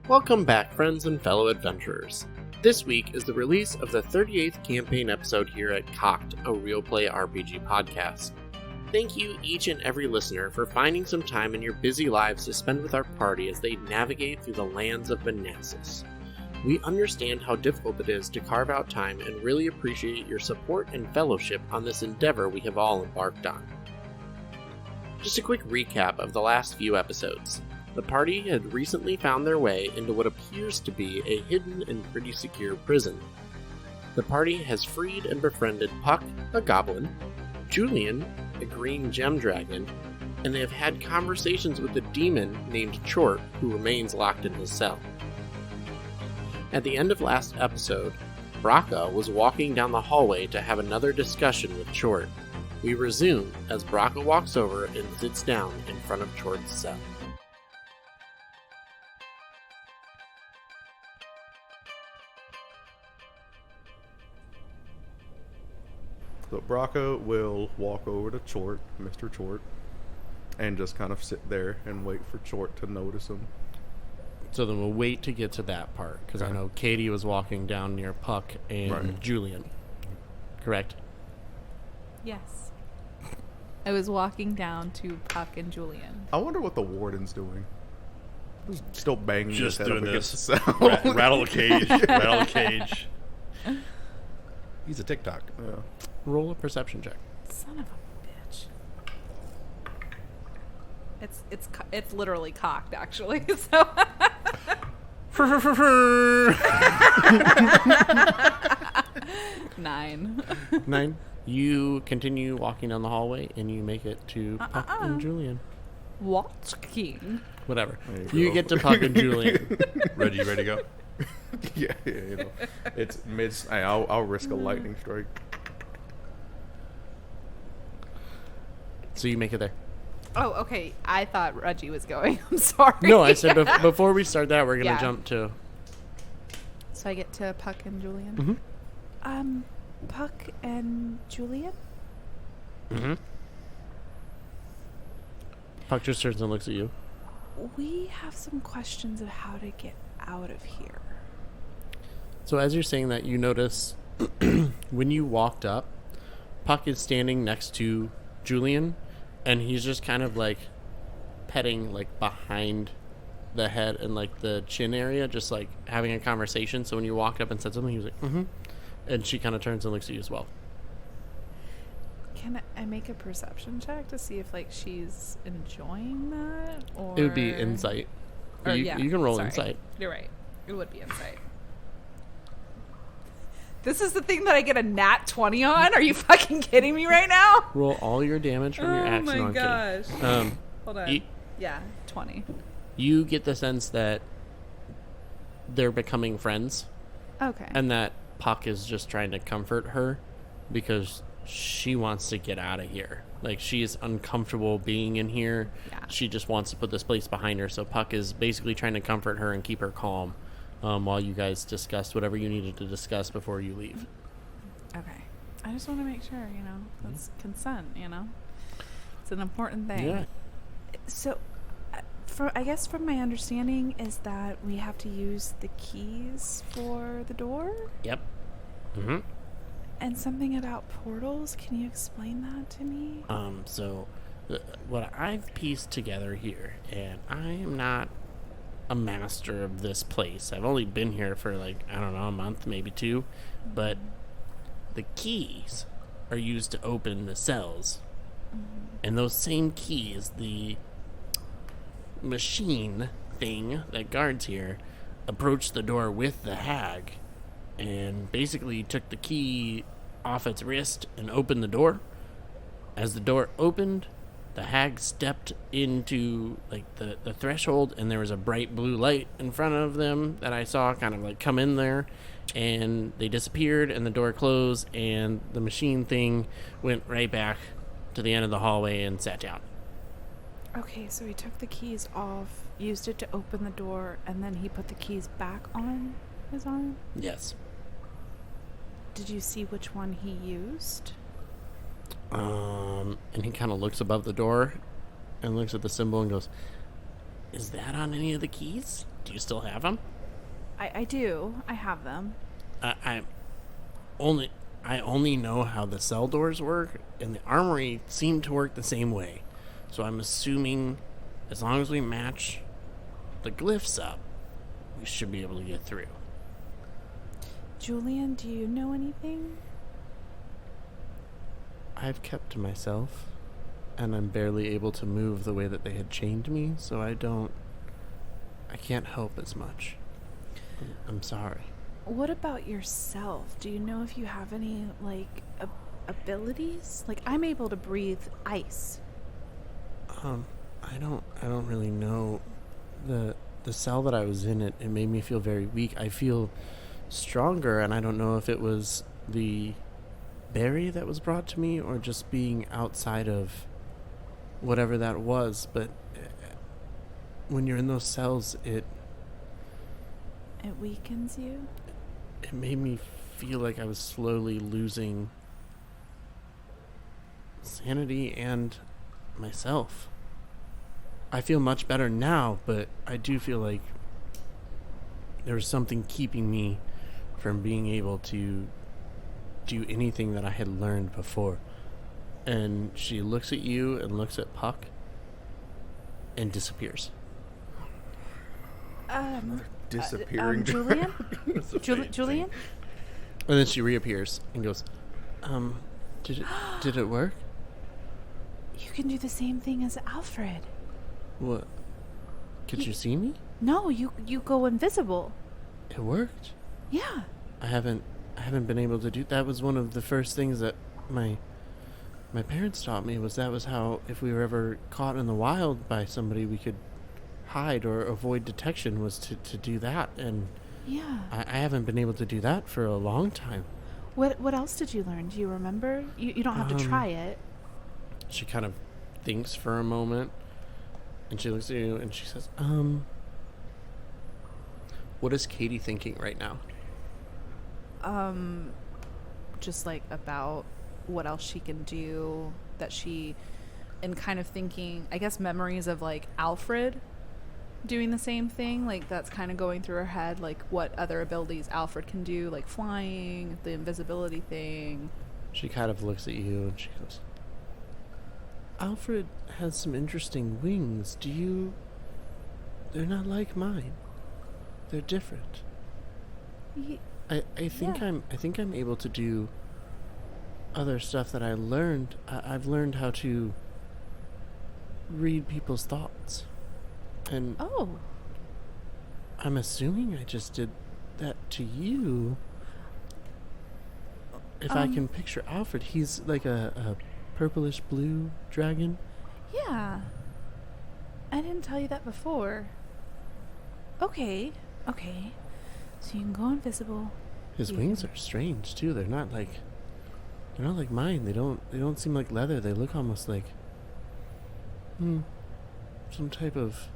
Welcome back, friends and fellow adventurers. This week is the release of the 38th campaign episode here at Cocked, a real play RPG podcast. Thank you each and every listener for finding some time in your busy lives to spend with our party as they navigate through the Lands of Manassas. We understand how difficult it is to carve out time and really appreciate your support and fellowship on this endeavor we have all embarked on. Just a quick recap of the last few episodes. The party had recently found their way into what appears to be a hidden and pretty secure prison. The party has freed and befriended Pukk, a goblin, Julianne, a green gem dragon, and they have had conversations with a demon named Chort, who remains locked in his cell. At the end of last episode, Brakka was walking down the hallway to have another discussion with Chort. We resume as Brakka walks over and sits down in front of Chort's cell. So Brakka will walk over to Chort, Mr. Chort, and just kind of sit there and wait for Chort to notice him. So then we'll wait to get to that part, because I know Katie was walking down near Pukk and Julianne. Correct? Yes. I was walking down to Pukk and Julianne. I wonder what the warden's doing. He's still banging his head up against the cell. Rattle the cage. Rattle the cage. He's a TikTok. Yeah. Roll a perception check. Son of a bitch. It's literally cocked, actually. So 9. 9. You continue walking down the hallway, and you make it to Pukk and Julianne. Walking. Whatever. You get to Pukk and Julianne. Reggie, ready to go? Yeah, you know. It's mid. I'll risk a lightning strike. So you make it there. Oh, okay. I thought Reggie was going. I'm sorry. No, I said before we start that, we're going to jump to... So I get to Pukk and Julianne? Mm-hmm. Pukk and Julianne? Mm-hmm. Pukk just turns and looks at you. We have some questions of how to get out of here. So as you're saying that, you notice when you walked up, Pukk is standing next to Julianne, and he's just kind of like petting like behind the head and like the chin area, just like having a conversation. So when you walked up and said something, he was like, mm-hmm. And she kind of turns and looks at you as well. Can I make a perception check to see if like she's enjoying that? Or It would be insight. Or, you can roll insight. You're right. It would be insight. This is the thing that I get a nat 20 on? Are you fucking kidding me right now? Roll all your damage from your action on. Oh my gosh. Hold on. Yeah, 20. You get the sense that they're becoming friends. Okay. And that Pukk is just trying to comfort her because she wants to get out of here. Like, she is uncomfortable being in here. Yeah. She just wants to put this place behind her. So Pukk is basically trying to comfort her and keep her calm while you guys discussed whatever you needed to discuss before you leave. Okay. I just want to make sure, that's consent, It's an important thing. Yeah. So, I guess from my understanding is that we have to use the keys for the door? Yep. Mm-hmm. And something about portals. Can you explain that to me? So what I've pieced together here, and I am not a master of this place. I've only been here for a month, maybe 2, but the keys are used to open the cells. And those same keys, the machine thing that guards here, approached the door with the hag and basically took the key off its wrist and opened the door. As the door opened, the hag stepped into the threshold, and there was a bright blue light in front of them that I saw kind of come in there, and they disappeared, and the door closed, and the machine thing went right back to the end of the hallway and sat down. Okay, so he took the keys off, used it to open the door, and then he put the keys back on his arm? Yes. Did you see which one he used? And he kind of looks above the door and looks at the symbol and goes, "Is that on any of the keys? Do you still have them? I do. I have them. I only know how the cell doors work, and the armory seemed to work the same way. So I'm assuming as long as we match the glyphs up, we should be able to get through. Julian, do you know anything? I've kept to myself, and I'm barely able to move the way that they had chained me, so I can't help as much. I'm sorry. What about yourself? Do you know if you have any, like, abilities? Like, I'm able to breathe ice. I don't really know. The cell that I was in, it made me feel very weak. I feel stronger, and I don't know if it was the berry that was brought to me or just being outside of whatever that was, but when you're in those cells, it weakens you? It made me feel like I was slowly losing sanity and myself. I feel much better now, but I do feel like there was something keeping me from being able to do anything that I had learned before. And she looks at you and looks at Pukk and disappears. Disappearing. Julian? That's the same Julian? thing. And then she reappears and goes, did it work? You can do the same thing as Alfred. What? Could you see me? No, you go invisible. It worked. Yeah. I haven't been able to do that. Was one of the first things that my parents taught me, was how if we were ever caught in the wild by somebody, we could hide or avoid detection, was to do that. And Yeah. I haven't been able to do that for a long time. What else did you learn? Do you remember? You don't have to try it. She kind of thinks for a moment, and she looks at you and she says, what is Katie thinking right now? Just like about what else she can do, and kind of thinking, I guess, memories of like Alfred doing the same thing. Like, that's kind of going through her head, like what other abilities Alfred can do, like flying, the invisibility thing. She kind of looks at you and she goes, Alfred has some interesting wings. They're not like mine. They're different. I think I'm able to do other stuff that I learned. I've learned how to read people's thoughts. And I'm assuming I just did that to you. If I can picture Alfred, he's like a purplish blue dragon. Yeah. I didn't tell you that before. Okay. So you can go invisible. His wings are strange too. They're not like mine. They don't seem like leather. They look almost like some type of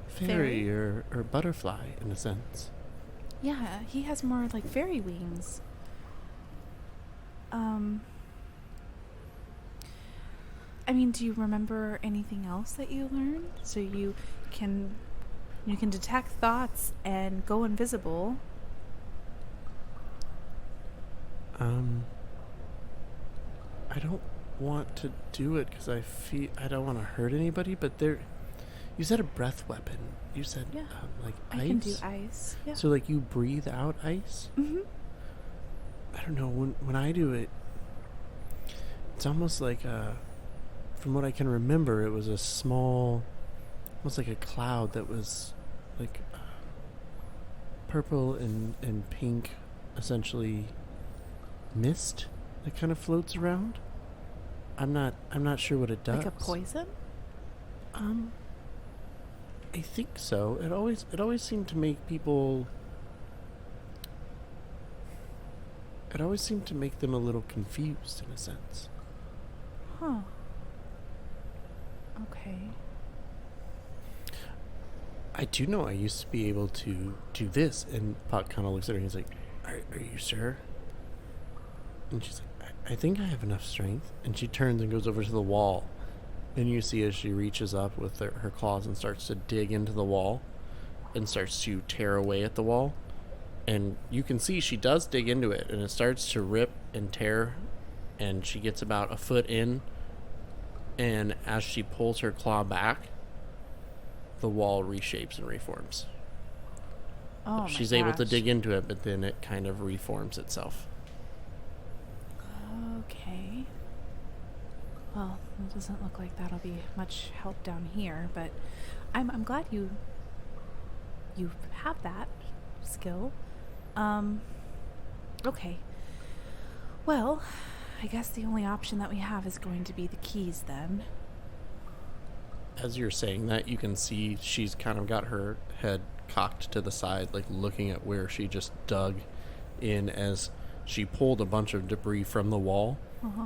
fairy or butterfly in a sense. Yeah, he has more like fairy wings. I mean, do you remember anything else that you learned? So you can detect thoughts and go invisible. I don't want to do it because I don't want to hurt anybody, but you said a breath weapon. You said like ice? I can do ice. Yeah. So like you breathe out ice? Mm-hmm. I don't know, when I do it, it's almost like from what I can remember, it was a small, almost like a cloud that was like purple and pink, essentially mist that kind of floats around. I'm not sure what it does. Like a poison? I think so. It always seemed to make people. It always seemed to make them a little confused in a sense. Huh. Okay. I do know I used to be able to do this, and Pukk kind of looks at her and he's like, are you sure? And she's like, I think I have enough strength. And she turns and goes over to the wall. And you see as she reaches up with her claws and starts to dig into the wall, and starts to tear away at the wall. And you can see she does dig into it, and it starts to rip and tear, and she gets about a foot in, and as she pulls her claw back, the wall reshapes and reforms. Oh, She's my able to gosh. dig into it, but then it kind of reforms itself. Okay. Well, it doesn't look like that'll be much help down here, but I'm glad you have that skill. Okay. Well, I guess the only option that we have is going to be the keys then. As you're saying that, you can see she's kind of got her head cocked to the side, like looking at where she just dug in as she pulled a bunch of debris from the wall.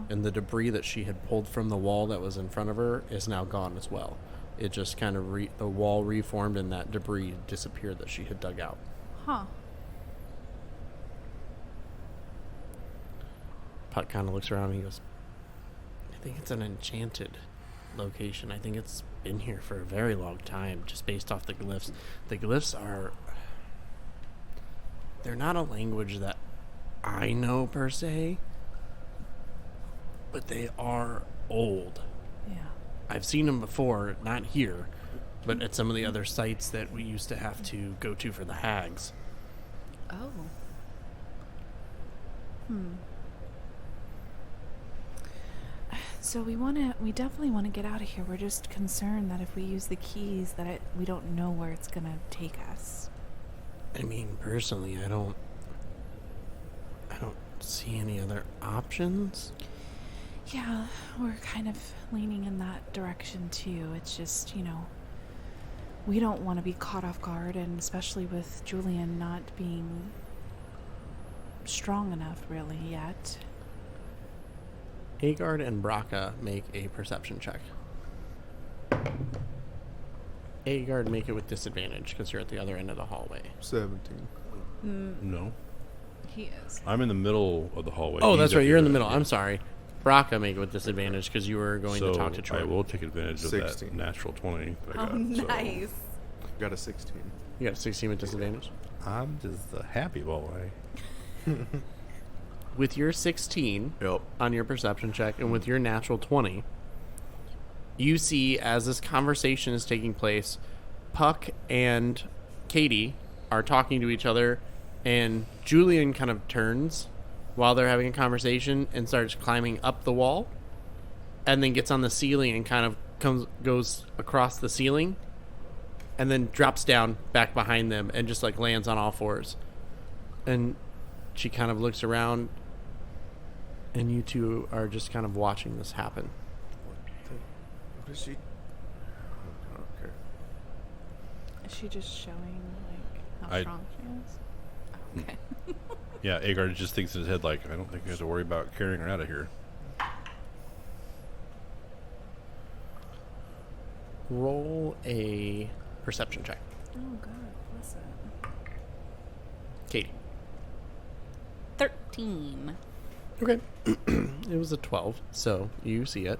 And the debris that she had pulled from the wall that was in front of her is now gone as well. It just kind of the wall reformed and that debris disappeared that she had dug out. Huh. Puck kind of looks around and he goes, I think it's an enchanted location. I think it's been here for a very long time, just based off the glyphs. The glyphs they're not a language that I know per se, but they are old. Yeah. I've seen them before, not here, but at some of the other sites that we used to have to go to for the hags. Oh. So we definitely want to get out of here. We're just concerned that if we use the keys that we don't know where it's going to take us. I mean, personally, I don't see any other options. Yeah, we're kind of leaning in that direction too. It's just, we don't want to be caught off guard, and especially with Julianne not being strong enough really yet. Agard and Brakka make a perception check. Agard, make it with disadvantage because you're at the other end of the hallway. 17. No. He is. I'm in the middle of the hallway. Oh, He's that's up right. You're in the here. middle. I'm sorry. Brakka, make it with disadvantage because you were going to talk to Chort. I will take advantage of 16. that natural 20 that I Oh, got. nice. Got a 16. You got a 16 with disadvantage. I'm just a happy boy. With your 16 Yep. on your perception check and with your natural 20, you see as this conversation is taking place, Pukk and Katie are talking to each other, and Julian kind of turns while they're having a conversation and starts climbing up the wall, and then gets on the ceiling and kind of goes across the ceiling, and then drops down back behind them and just like lands on all fours. And she kind of looks around, and you two are just kind of watching this happen. What is she? I don't care. Is she just showing how strong she is? Oh, okay. Yeah, Agard just thinks in his head, like, I don't think we have to worry about carrying her out of here. Roll a perception check. Oh god, what's that? Katie. 13. Okay. It was a 12, so you see it.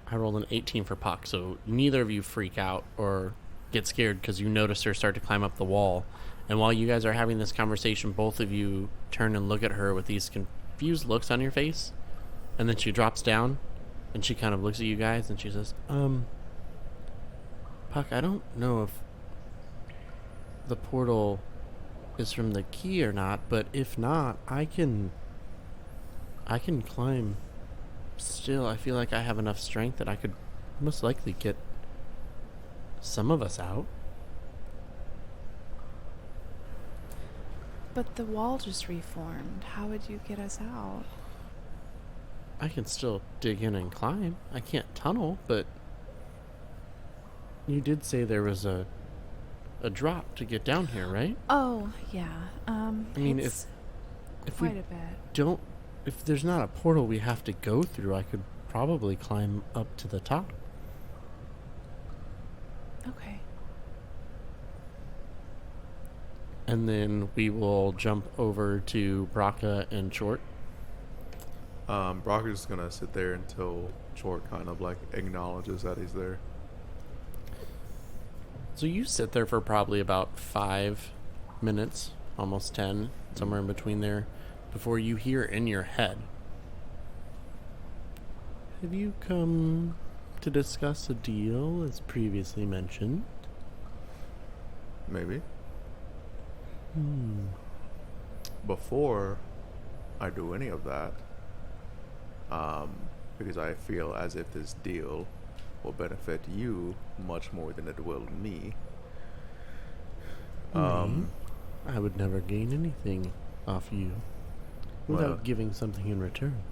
I rolled an 18 for Pukk, so neither of you freak out or get scared because you notice her start to climb up the wall. And while you guys are having this conversation, both of you turn and look at her with these confused looks on your face. And then she drops down, and she kind of looks at you guys, and she says, Pukk, I don't know if the portal is from the key or not, but if not, I can climb still. I feel like I have enough strength that I could most likely get some of us out. But the wall just reformed. How would you get us out? I can still dig in and climb. I can't tunnel, but you did say there was a drop to get down here, right? Oh, yeah. I mean, it's if quite we a bit. don't, if there's not a portal we have to go through, I could probably climb up to the top. Okay. And then we will jump over to Brakka and Chort. Brakka's just gonna sit there until Chort kind of like acknowledges that he's there. So you sit there for probably about 5 minutes, almost 10, somewhere in between there, before you hear in your head, "Have you come to discuss a deal as previously mentioned?" Maybe. Hmm. Before I do any of that, because I feel as if this deal will benefit you much more than it will me. Me? I would never gain anything off you without Well- giving something in return.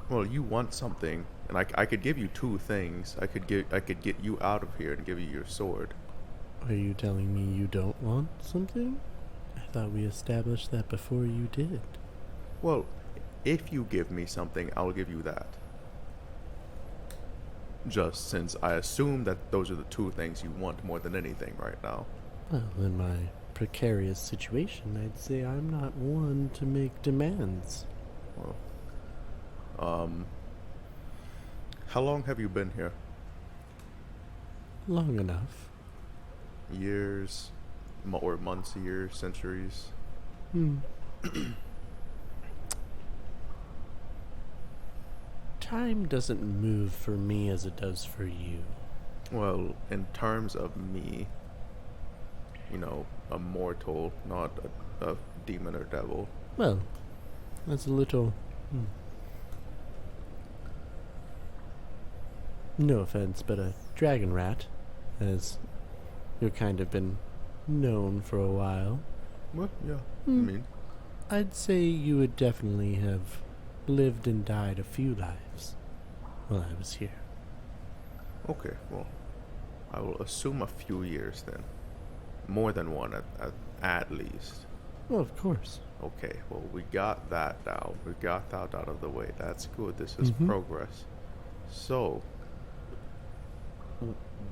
Well, you want something, and I could give you two things. I could get you out of here and give you your sword. Are you telling me you don't want something? I thought we established that before you did. Well, if you give me something, I'll give you that. Just since I assume that those are the two things you want more than anything right now. Well, in my precarious situation, I'd say I'm not one to make demands. Well, how long have you been here? Long enough. Years, or months, years, centuries? Time doesn't move for me as it does for you. Well, in terms of me, a mortal, not a demon or devil. Well, that's a little... No offense, but a dragon rat, as you've kind of been known for a while. Well, yeah. I mean, I'd say you would definitely have lived and died a few lives while I was here. okay, well, I will assume a few years then. More than one at least. Well, of course. Okay, well, we got that down. We got that out of the way. That's good. This is progress. So,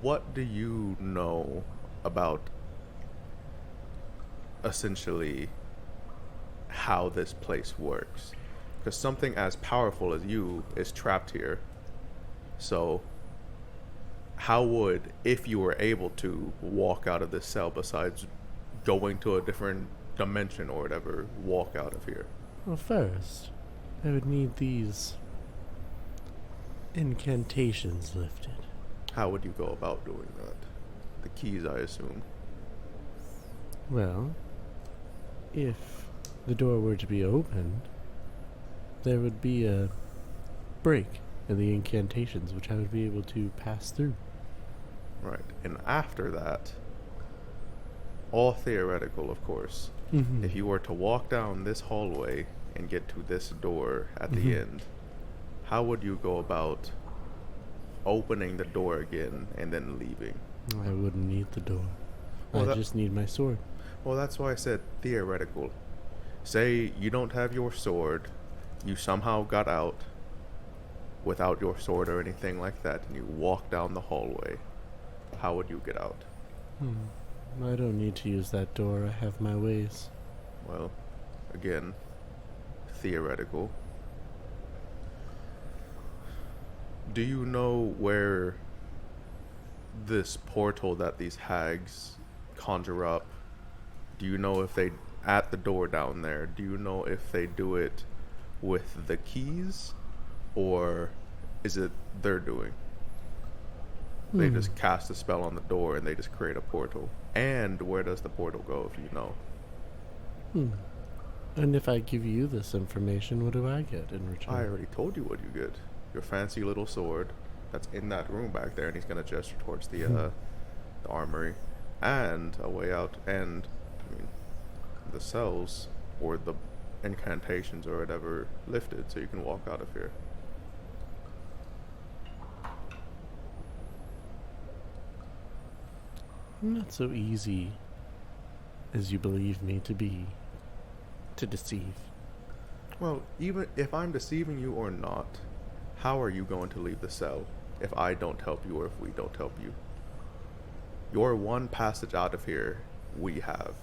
what do you know about essentially how this place works? Because something as powerful as you is trapped here. So, how would, if you were able to walk out of this cell, besides going to a different dimension or whatever, walk out of here? Well, first, I would need these incantations lifted. How would you go about doing that? The keys, I assume. Well, if the door were to be opened, there would be a break in the incantations, which I would be able to pass through. Right. And after that, all theoretical, of course, if you were to walk down this hallway and get to this door at the end, how would you go about opening the door again and then leaving? I wouldn't need the door. Well, I just need my sword. Well, that's why I said theoretical. Say you don't have your sword, you somehow got out without your sword or anything like that, and you walk down the hallway. How would you get out? I don't need to use that door. I have my ways. Well, again, theoretical. Do you know where this portal that these hags conjure up, do you know if they, at the door down there, do you know if they do it with the keys, or is it their doing? They just cast a spell on the door and they just create a portal. And where does the portal go, if you know? And if I give you this information, what do I get in return? I already told you what you get. Your fancy little sword that's in that room back there, and he's going to gesture towards the armory, and a way out, and the cells or the incantations or whatever lifted, so you can walk out of here. I'm not so easy as you believe me to be to deceive. Well, even if I'm deceiving you or not, how are you going to leave the cell if I don't help you or if we don't help you? Your one passage out of here, we have.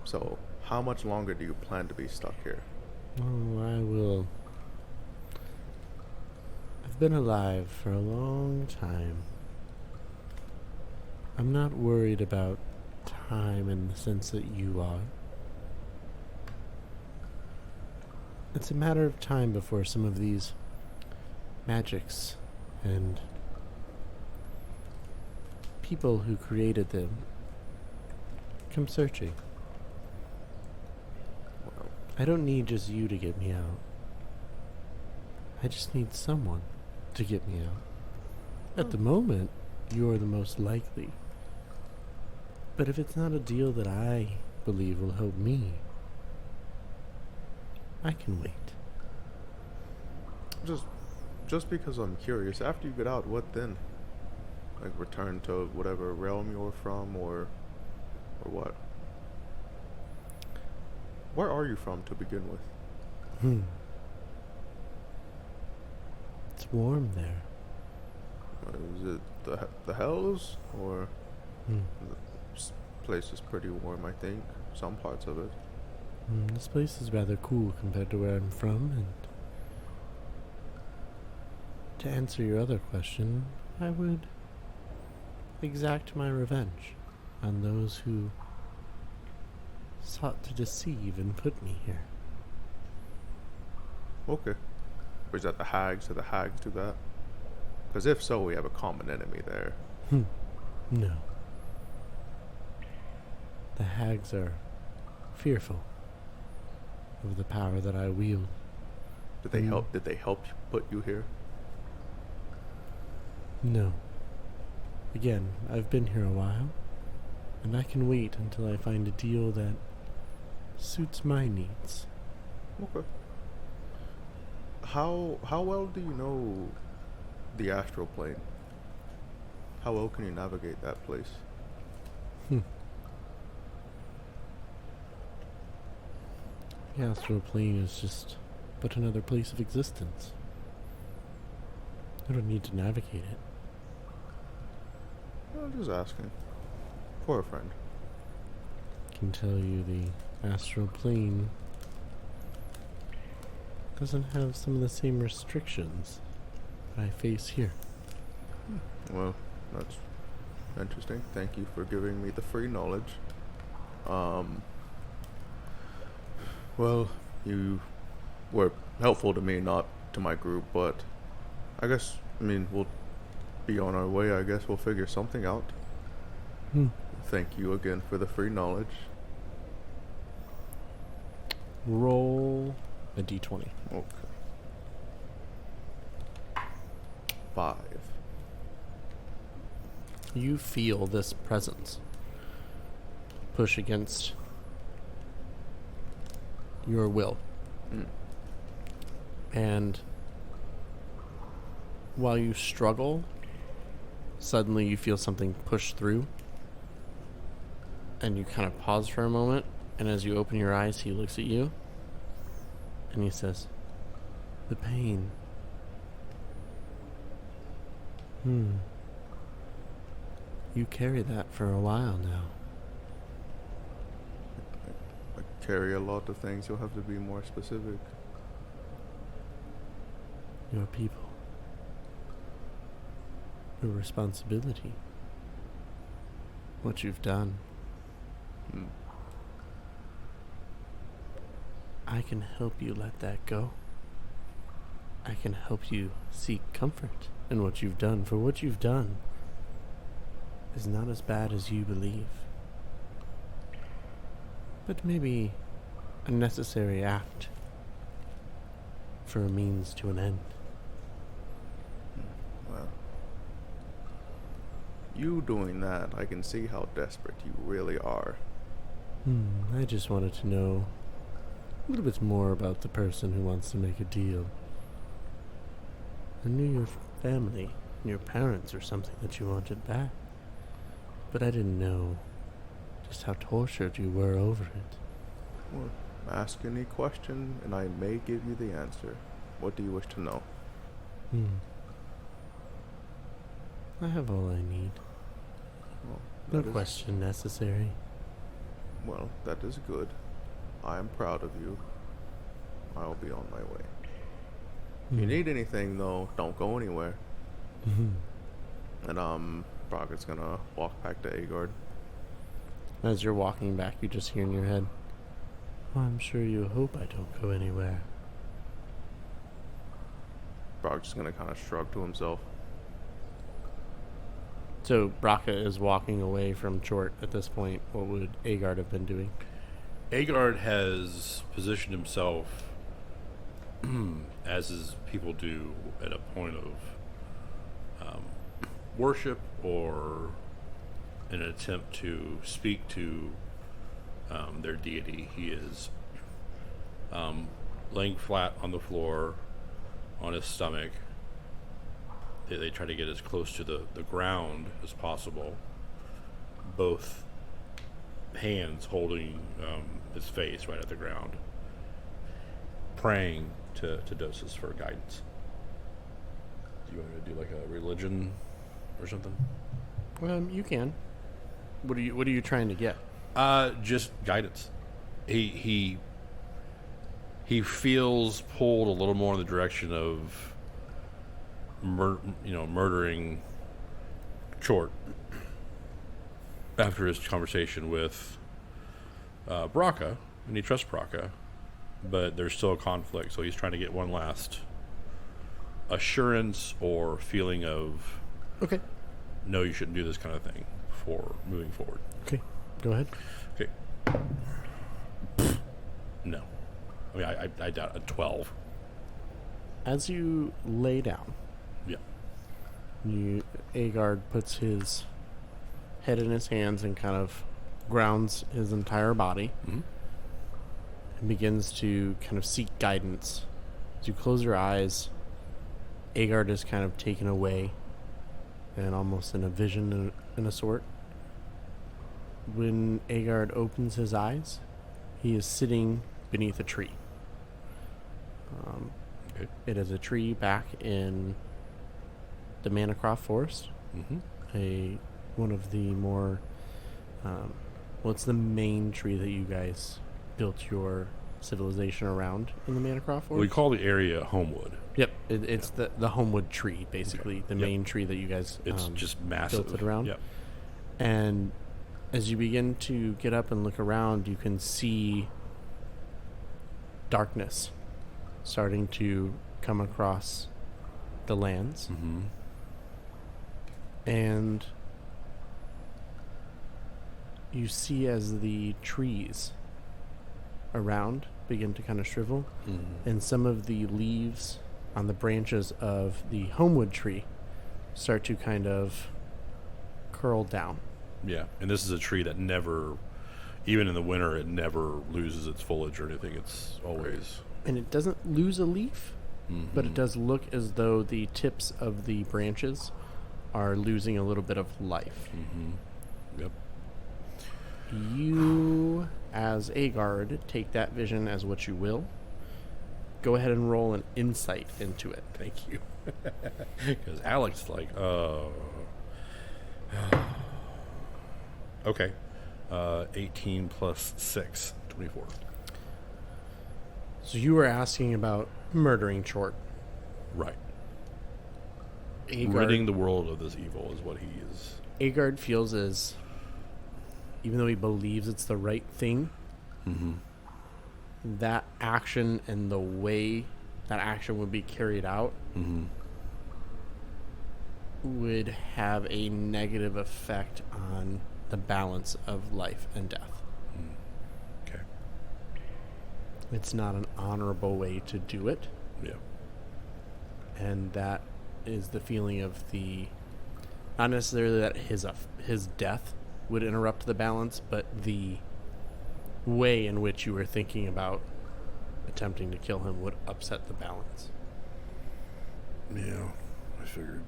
So, how much longer do you plan to be stuck here? Oh, I will I've been alive for a long time. I'm not worried about time in the sense that you are. It's a matter of time before some of these magics and people who created them come searching. I don't need just you to get me out. I just need someone to get me out. At the moment, you're the most likely. But if it's not a deal that I believe will help me, I can wait. Just because I'm curious, after you get out, what then? Like return to whatever realm you're from, or what? Where are you from to begin with? It's warm there. Is it the Hells, or this place is pretty warm? I think some parts of it. This place is rather cool compared to where I'm from, and to answer your other question, I would exact my revenge on those who sought to deceive and put me here. Okay. Or is that the hags? Do the hags do that? Because if so, we have a common enemy there. No. The hags are fearful of the power that I wield. Did they help? Did they help put you here? No. Again, I've been here a while, and I can wait until I find a deal that suits my needs. Okay. How well do you know the astral plane? How well can you navigate that place? The astral plane is just but another place of existence. I don't need to navigate it. I'm just asking. For a friend. I can tell you the astral plane doesn't have some of the same restrictions I face here. Well, that's interesting. Thank you for giving me the free knowledge. Well, you were helpful to me, not to my group, but we'll be on our way. I guess we'll figure something out. Thank you again for the free knowledge. Roll a d20. Okay. 5. You feel this presence push against your will. And while you struggle, suddenly you feel something push through. And you kind of pause for a moment. And as you open your eyes, he looks at you. And he says, "The pain. You carry that for a while now." I carry a lot of things. You'll have to be more specific. Your people. Your responsibility. What you've done. I can help you let that go. I can help you seek comfort in what you've done, for what you've done is not as bad as you believe. But maybe a necessary act for a means to an end. Well, you doing that, I can see how desperate you really are. I just wanted to know a little bit more about the person who wants to make a deal. I knew your family, your parents, or something that you wanted back. But I didn't know just how tortured you were over it. Well, ask any question, and I may give you the answer. What do you wish to know? I have all I need. Well, No that is- question necessary. Well, that is good. I am proud of you. I'll be on my way. If you need anything, though, don't go anywhere. And Brakka's gonna walk back to Agard. As you're walking back, you just hear in your head, I'm sure you hope I don't go anywhere. Brakka's gonna kind of shrug to himself. So Brakka is walking away from Chort at this point. What would Agard have been doing? Agard has positioned himself, as his people do, at a point of worship or in an attempt to speak to their deity. He is laying flat on the floor on his stomach. They try to get as close to the ground as possible. Both hands holding his face right at the ground, praying to Dosis for guidance. Do you want me to do like a religion or something? You can. What are you trying to get? Just guidance. He feels pulled a little more in the direction of murdering Chort after his conversation with Brakka, and he trusts Brakka, but there's still a conflict, so he's trying to get one last assurance or feeling of, Okay. no, you shouldn't do this kind of thing before moving forward. Okay. Go ahead. Okay. No. I mean, I doubt a 12. As you lay down, Yeah. Agard puts his head in his hands and kind of grounds his entire body Mm-hmm. and begins to kind of seek guidance. As you close your eyes, Agard is kind of taken away and almost in a vision in a sort. When Agard opens his eyes, he is sitting beneath a tree. Okay. It is a tree back in the Manassas forest. Mm-hmm. One of the more it's the main tree that you guys built your civilization around in the Manassas forest. We call the area Homewood. Yep, it's the homewood tree, basically. Okay. The Yep. main tree that you guys It's just massive. built it around. Yep. And as you begin to get up and look around, you can see darkness starting to come across the lands. Mm-hmm. And you see as the trees around begin to kind of shrivel, Mm-hmm. and some of the leaves on the branches of the homewood tree start to kind of curl down. Yeah, and this is a tree that never, even in the winter, it never loses its foliage or anything. It's always... And it doesn't lose a leaf, but it Mhm. does look as though the tips of the branches are losing a little bit of life. Mm-hmm. Yep. You, as Agard, take that vision as what you will. Go ahead and roll an insight into it. Thank you. Because Alex like, okay. 18 plus 6, 24. So you were asking about murdering Chort. Right. Agard, Ridding the world of this evil is what he is. Agard feels as, even though he believes it's the right thing, Mm-hmm. that action and the way that action would be carried out Mm-hmm. would have a negative effect on the balance of life and death. Okay. It's not an honorable way to do it, Yeah. and that is the feeling of the, not necessarily that his death would interrupt the balance, but the way in which you were thinking about attempting to kill him would upset the balance. Yeah, I figured.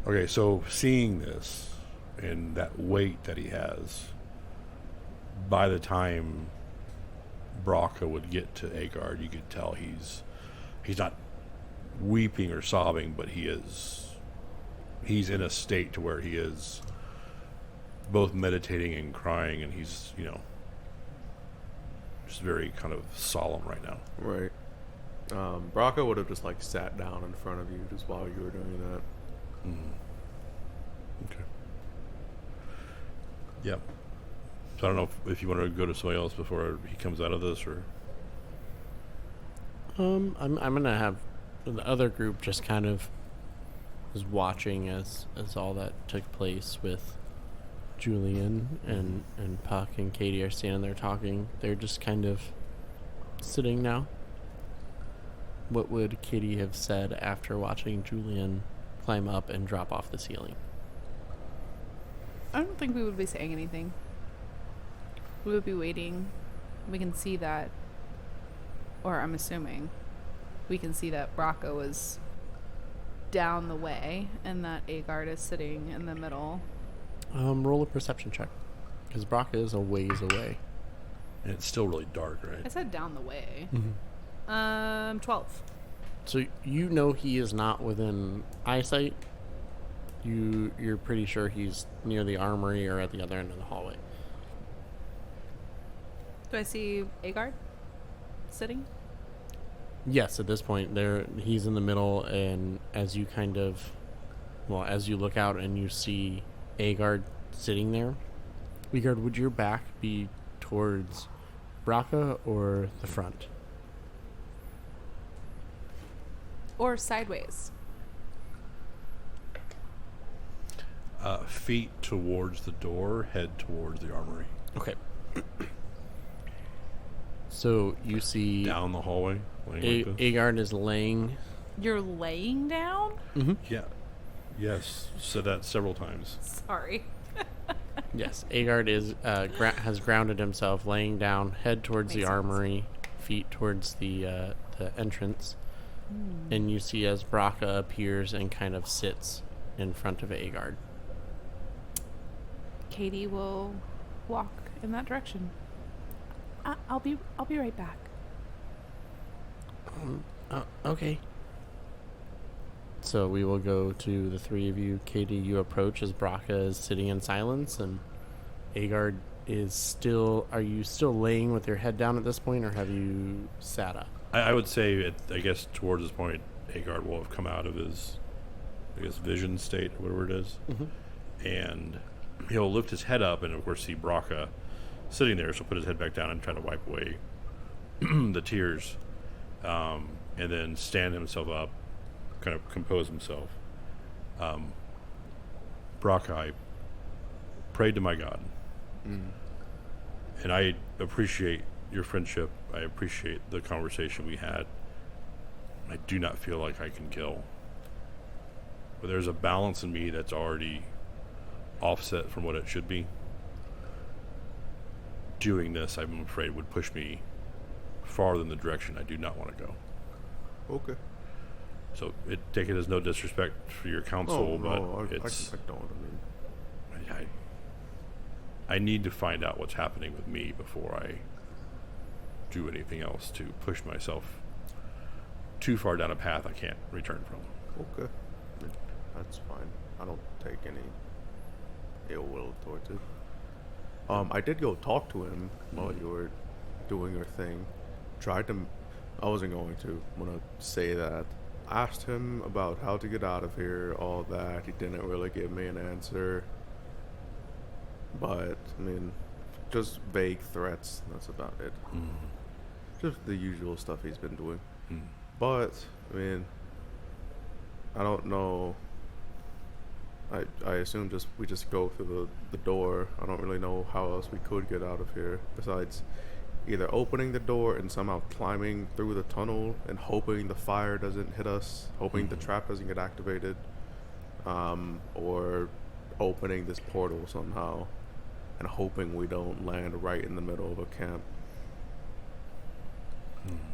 Okay, so seeing this and that weight that he has, by the time Brakka would get to Agard, you could tell he's not weeping or sobbing, but he's in a state to where he is both meditating and crying, and he's, just very kind of solemn right now. Right. Brakka would have just like sat down in front of you just while you were doing that. Okay. Yep. So I don't know if you want to go to somebody else before he comes out of this, or I'm gonna have the other group just kind of is watching as all that took place with Julianne and Pukk and Katie are standing there talking. They're just kind of sitting now. What would Katie have said after watching Julianne climb up and drop off the ceiling? I don't think we would be saying anything. We would be waiting. We can see that, or I'm assuming, we can see that Brakka was down the way and that Agard is sitting in the middle. Roll a perception check, because Brakka is a ways away. and it's still really dark, right? I said down the way. 12. So you know he is not within eyesight. You're pretty sure he's near the armory or at the other end of the hallway. Do I see Agard sitting? Yes, at this point he's in the middle, and as you as you look out and you see Agard sitting there, Agard, would your back be towards Brakka or the front? Or sideways? Feet towards the door, head towards the armory. Okay. So you see Down the hallway, laying like this? Agard is laying. You're laying down? Yeah. Yes, said that several times. Sorry. Yes, Agard is has grounded himself, laying down, head towards Makes the sense. armory, feet towards the entrance, and you see as Brakka appears and kind of sits in front of Agard. Katie will walk in that direction. I'll be right back. Okay. So we will go to the three of you. Katie, you approach as Brakka is sitting in silence, and Agard is still... Are you still laying with your head down at this point, or have you sat up? I would say, I guess, towards this point, Agard will have come out of his, vision state, whatever it is. And he'll lift his head up and, of course, see Brakka sitting there. So he'll put his head back down and try to wipe away the tears. And then stand himself up, kind of compose himself. Brakka, I prayed to my God. And I appreciate your friendship. I appreciate the conversation we had. I do not feel like I can kill. But there's a balance in me that's already offset from what it should be. Doing this, I'm afraid, would push me farther in the direction I do not want to go. Okay. So take it as no disrespect for your counsel, but it's... I don't. I mean, I need to find out what's happening with me before I do anything else to push myself too far down a path I can't return from. okay. That's fine. I don't take any ill will towards it. I did go talk to him while you were doing your thing. I wasn't going to. I'm gonna say that. Asked him about how to get out of here, all that. He didn't really give me an answer. But, I mean, just vague threats. That's about it. Just the usual stuff he's been doing. But, I mean, I don't know. I assume we just go through the door. I don't really know how else we could get out of here besides either opening the door and somehow climbing through the tunnel and hoping the fire doesn't hit us, hoping the trap doesn't get activated, or opening this portal somehow and hoping we don't land right in the middle of a camp.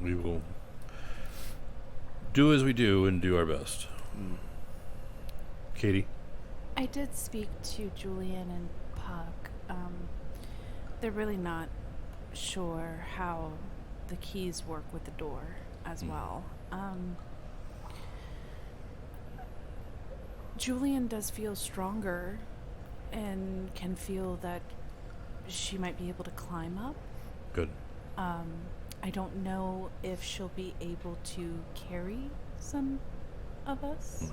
We will do as we do and do our best. Katie? I did speak to Julianne and Pukk. They're really not sure how the keys work with the door as well. Julianne does feel stronger and can feel that she might be able to climb up. Good. I don't know if she'll be able to carry some of us.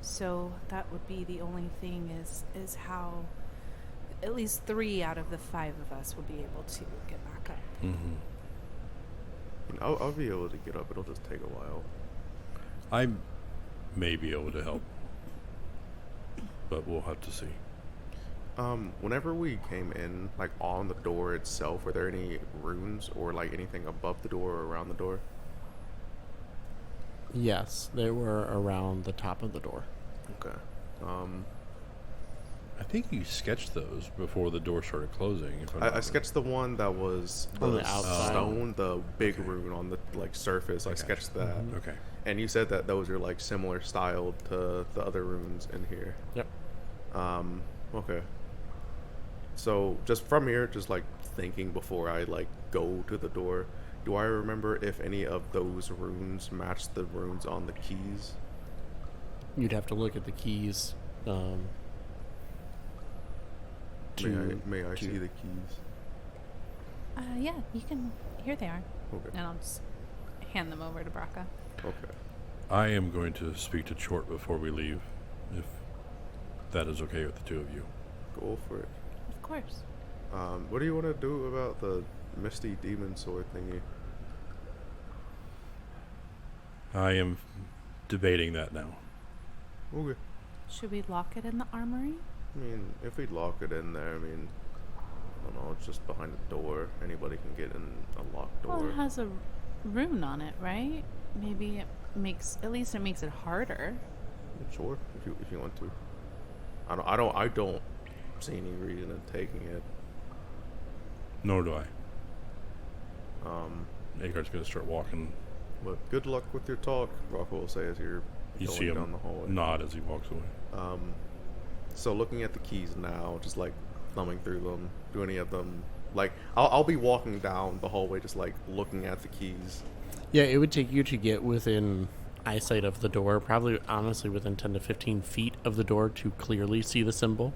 So that would be the only thing is how at least 3 out of the 5 of us will be able to get back up. Mm-hmm. I'll be able to get up. It'll just take a while. I may be able to help, but we'll have to see. Whenever we came in, like on the door itself, were there any runes or like anything above the door or around the door? Yes, they were around the top of the door. Okay. I think you sketched those before the door started closing. If I sketched the one that was On the the outside. stone, the big rune on the like surface. I sketched that. Okay. And you said that those are like similar styled to the other runes in here. Yep. Okay. So just from here, just like thinking before I like go to the door, do I remember if any of those runes match the runes on the keys? You'd have to look at the keys. May I see the keys? Yeah, you can. Here they are. Okay. And I'll just hand them over to Brakka. Okay. I am going to speak to Chort before we leave, if that is okay with the two of you. Go for it. Of course. What do you want to do about the misty demon sword thingy? I am debating that now. Okay. Should we lock it in the armory? I mean, if we lock it in there, I mean, I don't know, it's just behind the door. Anybody can get in a locked door. Well, it has a rune on it, right? Maybe it makes it harder. Sure, if you want to. I don't see any reason in taking it. Nor do I. Agard's going to start walking. But good luck with your talk, Rocco will say as you're You going see him down the hallway. nod as he walks away. So looking at the keys now, just like thumbing through them, do any of them like I'll be walking down the hallway just like looking at the keys. Yeah, it would take you to get within eyesight of the door, probably honestly within 10 to 15 feet of the door to clearly see the symbol.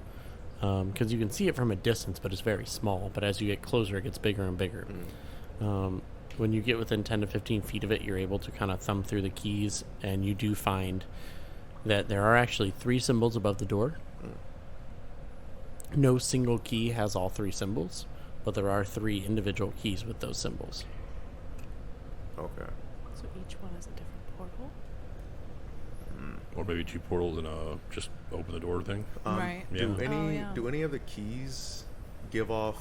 Because you can see it from a distance, but it's very small. But as you get closer, it gets bigger and bigger. When you get within 10 to 15 feet of it, you're able to kind of thumb through the keys, and you do find that there are actually 3 symbols above the door. No single key has all 3 symbols, but there are 3 individual keys with those symbols. Okay. So each one is a different portal. Or maybe 2 portals and just open the door thing. Right. Yeah. Do any of the keys give off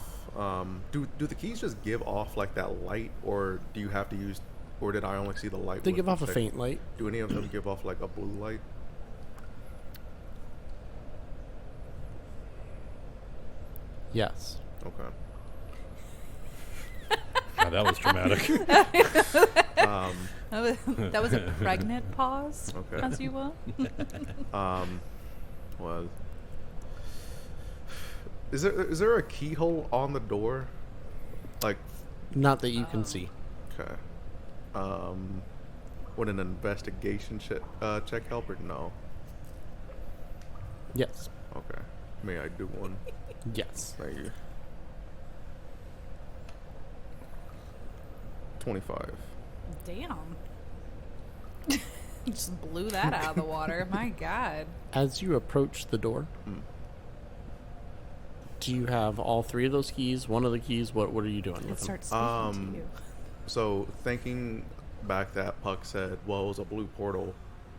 do the keys just give off like that light, or do you have to use, or did I only see the light? They with give the off a faint light. Do any of them give off like a blue light? Yes. Okay. Now, that was dramatic. That was a pregnant pause, Okay. as you will. Well, is there a keyhole on the door? Like, Not that you can see. okay. Would an investigation check help or no? Yes. Okay. May I do one? Yes. Thank you. 25. Damn. You just blew that out of the water. My God. As you approach the door, do you have all 3 of those keys? One of the keys? What are you doing It with them? starts speaking to you. So thinking back that Pukk said, well, it was a blue portal.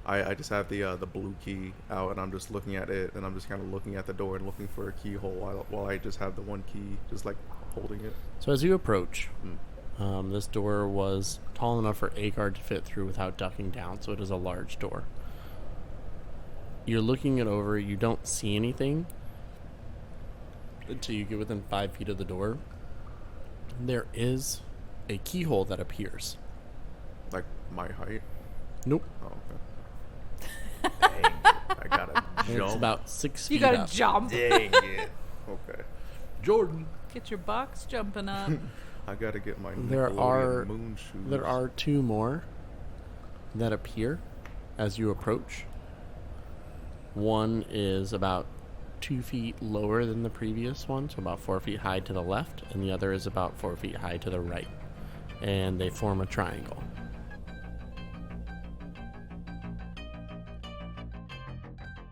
I just have the blue key out, and I'm just looking at it, and I'm just kind of looking at the door and looking for a keyhole while I just have the one key, just like holding it. So as you approach, this door was tall enough for Agard to fit through without ducking down, so it is a large door. You're looking it over, you don't see anything until you get within 5 feet of the door. There is a keyhole that appears. Like my height. Nope. Oh, okay. Dang, I gotta It's jump. about 6 feet You gotta up. jump. Dang it. Okay. Jordan. Get your box jumping up. I gotta get my There Nickelodeon are moon shoes. There are 2 more that appear as you approach. One is about 2 feet lower than the previous one, so about 4 feet high to the left, and the other is about 4 feet high to the right. and they form a triangle.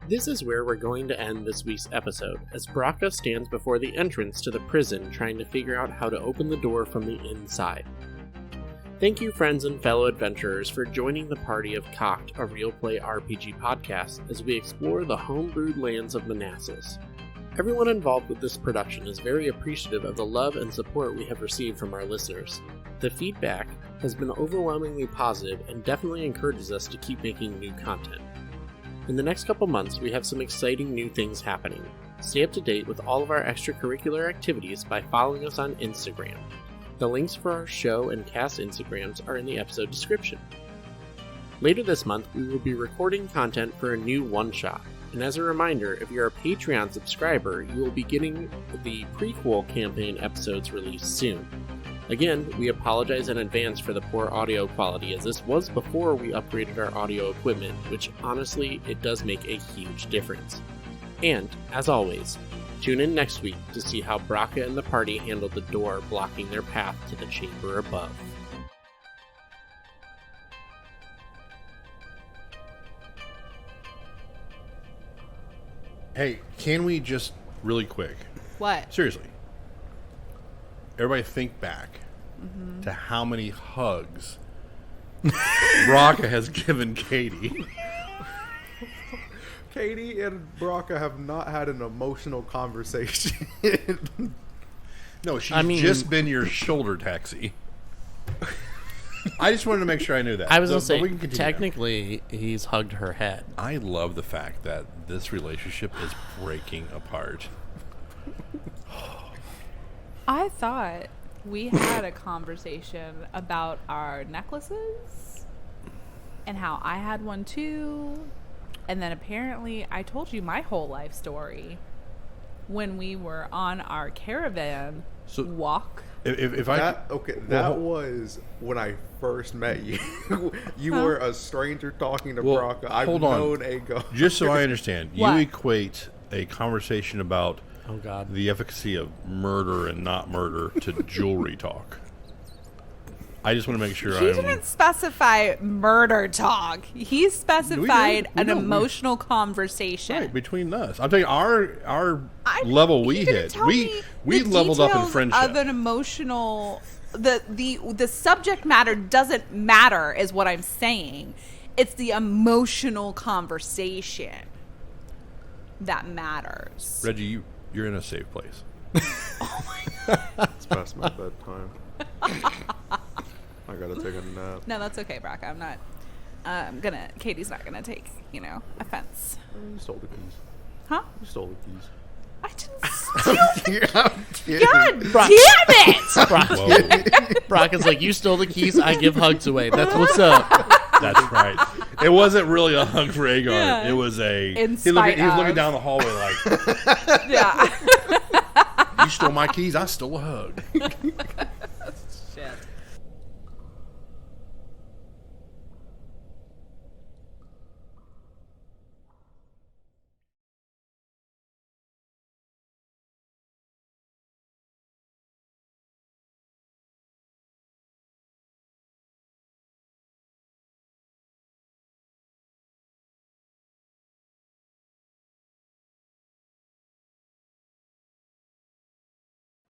This is where we're going to end this week's episode, as Brakka stands before the entrance to the prison trying to figure out how to open the door from the inside. Thank you, friends and fellow adventurers, for joining the party of Cocked, a real play RPG podcast, as we explore the home-brewed lands of Manassas. Everyone involved with this production is very appreciative of the love and support we have received from our listeners. The feedback has been overwhelmingly positive and definitely encourages us to keep making new content. In the next couple months, we have some exciting new things happening. Stay up to date with all of our extracurricular activities by following us on Instagram. The links for our show and cast Instagrams are in the episode description. Later this month, we will be recording content for a new one-shot. And as a reminder, if you're a Patreon subscriber, you will be getting the prequel campaign episodes released soon. Again, we apologize in advance for the poor audio quality, as this was before we upgraded our audio equipment, which honestly, it does make a huge difference. And, as always, tune in next week to see how Brakka and the party handled the door blocking their path to the chamber above. Hey, can we just really quick, What? seriously, everybody think back to how many hugs Brakka has given Katie. Katie and Brakka have not had an emotional conversation. No, she's just been your shoulder taxi. I just wanted to make sure I knew that. I was going So- to but we say, can continue now. technically, he's hugged her head. I love the fact that this relationship is breaking apart. I thought we had a conversation about our necklaces and how I had one too. And then apparently I told you my whole life story when we were on our caravan walk. If I that was when I first met you. You were a stranger talking to Brakka. I've known Ego. Just so I understand, you What? equate a conversation about Oh, God. the efficacy of murder and not murder to jewelry talk. I just want to make sure He didn't specify murder talk. He specified We an know. emotional conversation. right between us. I'm telling you, our I- level we he didn't hit. tell me We the leveled up in details friendship. Of an emotional, the subject matter doesn't matter, is what I'm saying. It's the emotional conversation that matters. Reggie, you're in a safe place. It's past my bedtime. I gotta take a nap. No, that's okay, Brakka. I'm not. Katie's not gonna take offense. You stole the keys. Huh? You stole the keys. I didn't steal. I'm kidding. God damn it! Whoa, Brakka's like, you stole the keys, I give hugs away. That's what's up. that's right. It wasn't really a hug for Agar. Yeah. It was a. In He was spite looking of. down the hallway like, Yeah. "You stole my keys. I stole a hug."